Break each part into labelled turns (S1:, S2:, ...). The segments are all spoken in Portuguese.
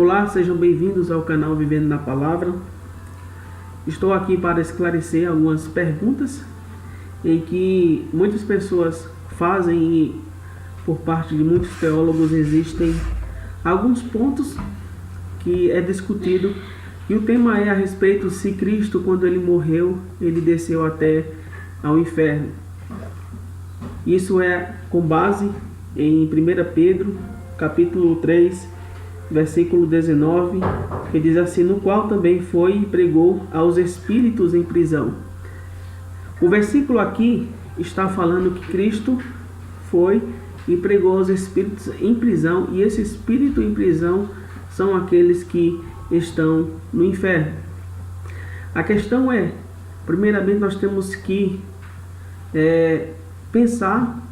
S1: Olá, sejam bem-vindos ao canal Vivendo na Palavra. Estou aqui para esclarecer algumas perguntas em que muitas pessoas fazem e por parte de muitos teólogos existem alguns pontos que é discutido, e o tema é a respeito se Cristo, quando ele morreu, ele desceu até ao inferno. Isso é com base em 1 Pedro, capítulo 3, versículo 19, que diz assim: no qual também foi e pregou aos espíritos em prisão. O versículo aqui está falando que Cristo foi e pregou aos espíritos em prisão, e esse espírito em prisão são aqueles que estão no inferno. A questão é, primeiramente nós temos que pensar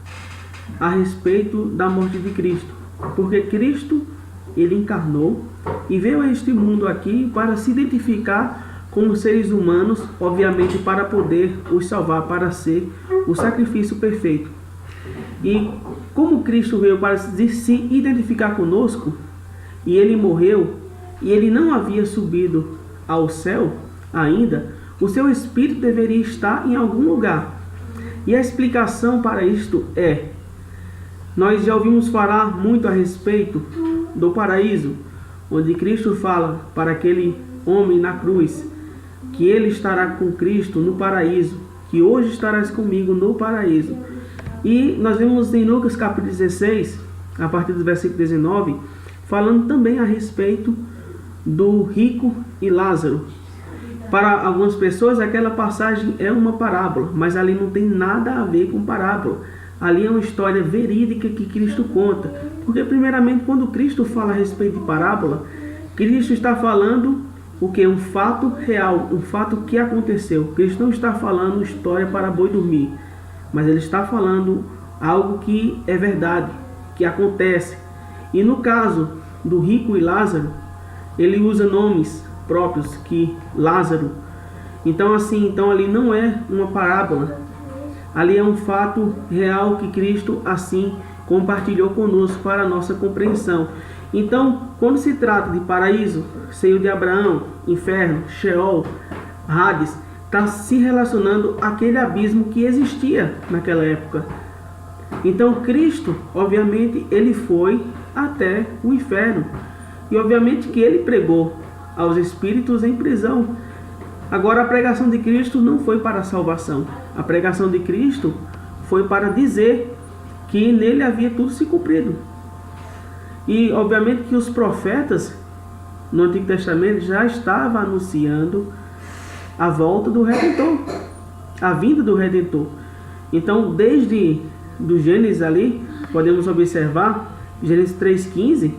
S1: a respeito da morte de Cristo, porque Cristo, ele encarnou e veio a este mundo aqui para se identificar com os seres humanos, obviamente para poder os salvar, para ser o sacrifício perfeito. E como Cristo veio para se identificar conosco, e ele morreu, e ele não havia subido ao céu ainda, o seu espírito deveria estar em algum lugar. E a explicação para isto é: nós já ouvimos falar muito a respeito do paraíso, onde Cristo fala para aquele homem na cruz que ele estará com Cristo no paraíso, que hoje estarás comigo no paraíso. E nós vemos em Lucas capítulo 16, a partir do versículo 19, falando também a respeito do rico e Lázaro. Para algumas pessoas aquela passagem é uma parábola, mas ali não tem nada a ver com parábola. Ali é uma história verídica que Cristo conta. Porque primeiramente, quando Cristo fala a respeito de parábola, Cristo está falando o que? Um fato real, um fato que aconteceu. Cristo não está falando história para boi dormir, mas ele está falando algo que é verdade, que acontece. E no caso do rico e Lázaro, ele usa nomes próprios, que Lázaro. Então ali não é uma parábola. Ali é um fato real que Cristo assim compartilhou conosco para a nossa compreensão. Então, quando se trata de paraíso, seio de Abraão, inferno, Sheol, Hades, está se relacionando àquele abismo que existia naquela época. Então, Cristo, obviamente, ele foi até o inferno. E obviamente que ele pregou aos espíritos em prisão. Agora, a pregação de Cristo não foi para a salvação. A pregação de Cristo foi para dizer que nele havia tudo se cumprido. E obviamente que os profetas no Antigo Testamento já estavam anunciando a volta do Redentor, a vinda do Redentor. Então, desde do Gênesis ali, podemos observar, Gênesis 3,15,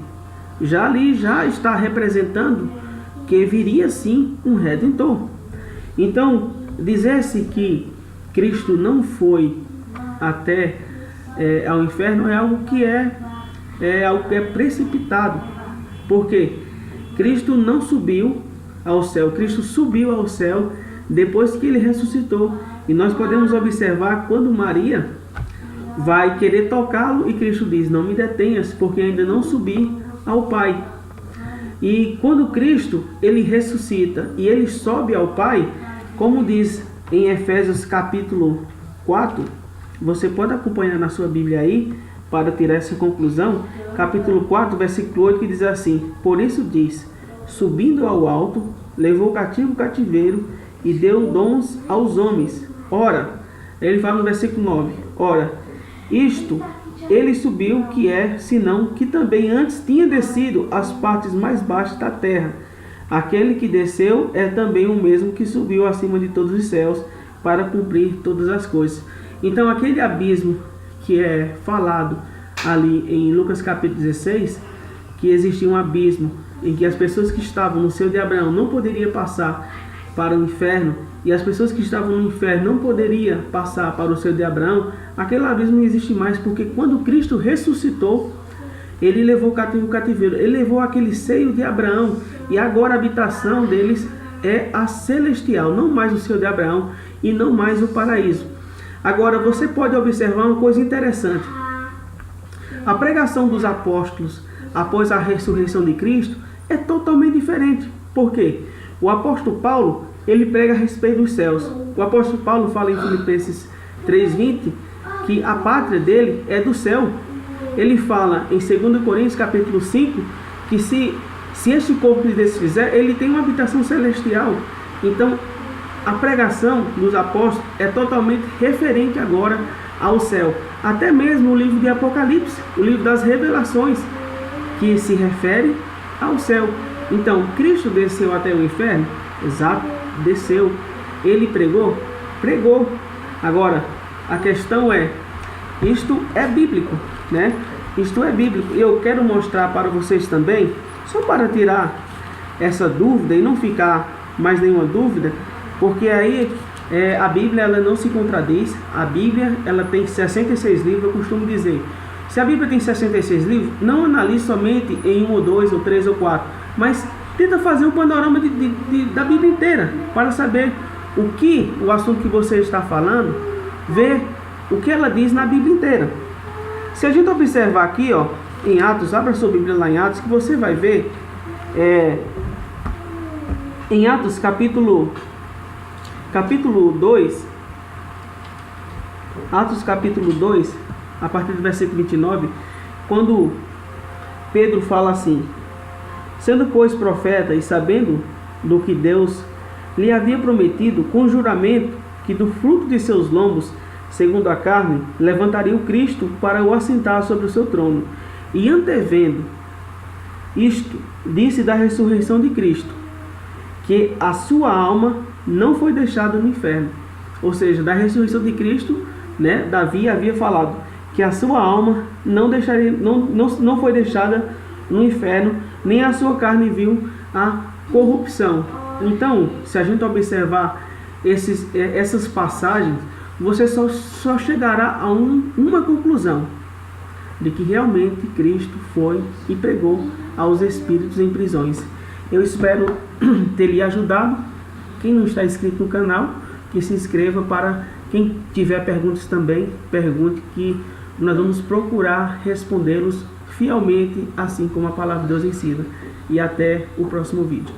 S1: já está representando que viria sim um Redentor. Então, dizer-se que Cristo não foi até ao inferno é algo que é precipitado, porque Cristo não subiu ao céu. Cristo subiu ao céu depois que ele ressuscitou. E nós podemos observar quando Maria vai querer tocá-lo e Cristo diz: não me detenhas, porque ainda não subi ao Pai. E quando Cristo ele ressuscita e ele sobe ao Pai, como diz em Efésios capítulo 4, você pode acompanhar na sua Bíblia aí para tirar essa conclusão, capítulo 4, versículo 8, que diz assim: por isso diz, subindo ao alto, levou cativo o cativeiro e deu dons aos homens. Ora, ele fala no versículo 9, ora, isto ele subiu, que é, senão que também antes tinha descido às partes mais baixas da terra. Aquele que desceu é também o mesmo que subiu acima de todos os céus para cumprir todas as coisas. Então aquele abismo que é falado ali em Lucas capítulo 16, que existia um abismo em que as pessoas que estavam no seio de Abraão não poderiam passar para o inferno, e as pessoas que estavam no inferno não poderiam passar para o seio de Abraão, aquele abismo não existe mais, porque quando Cristo ressuscitou, ele levou cativo o cativeiro, ele levou aquele seio de Abraão, e agora a habitação deles é a celestial, não mais o seio de Abraão e não mais o paraíso. Agora você pode observar uma coisa interessante. A pregação dos apóstolos após a ressurreição de Cristo é totalmente diferente. Por quê? O apóstolo Paulo, ele prega a respeito dos céus. O apóstolo Paulo fala em Filipenses 3:20 que a pátria dele é do céu. Ele fala em 2 Coríntios capítulo 5 que se este corpo se desfizer, ele tem uma habitação celestial. Então, a pregação dos apóstolos é totalmente referente agora ao céu. Até mesmo o livro de Apocalipse, o livro das revelações, que se refere ao céu. Então, Cristo desceu até o inferno? Exato, desceu. Ele pregou? Pregou. Agora, a questão é, isto é bíblico, né? Isto é bíblico. Eu quero mostrar para vocês também, só para tirar essa dúvida e não ficar mais nenhuma dúvida, porque aí a Bíblia ela não se contradiz. A Bíblia ela tem 66 livros, eu costumo dizer. Se a Bíblia tem 66 livros, não analise somente em 1 ou 2 ou 3 ou 4, mas tenta fazer um panorama da Bíblia inteira, para saber o assunto que você está falando, ver o que ela diz na Bíblia inteira. Se a gente observar aqui, ó, em Atos, abra sua Bíblia lá em Atos, que você vai ver, em Atos capítulo 2, Atos capítulo 2, a partir do versículo 29, quando Pedro fala assim: sendo, pois, profeta e sabendo do que Deus lhe havia prometido com juramento que do fruto de seus lombos, segundo a carne, levantaria o Cristo para o assentar sobre o seu trono. E antevendo isto, disse da ressurreição de Cristo, que a sua alma não foi deixada no inferno. Ou seja, da ressurreição de Cristo, né, Davi havia falado que a sua alma não foi deixada no inferno, nem a sua carne viu a corrupção. Então, se a gente observar essas passagens, você só chegará a uma conclusão, de que realmente Cristo foi e pregou aos espíritos em prisões. Eu espero ter lhe ajudado. Quem não está inscrito no canal, que se inscreva. Para quem tiver perguntas também, pergunte, que nós vamos procurar respondê-los fielmente, assim como a palavra de Deus ensina. E até o próximo vídeo.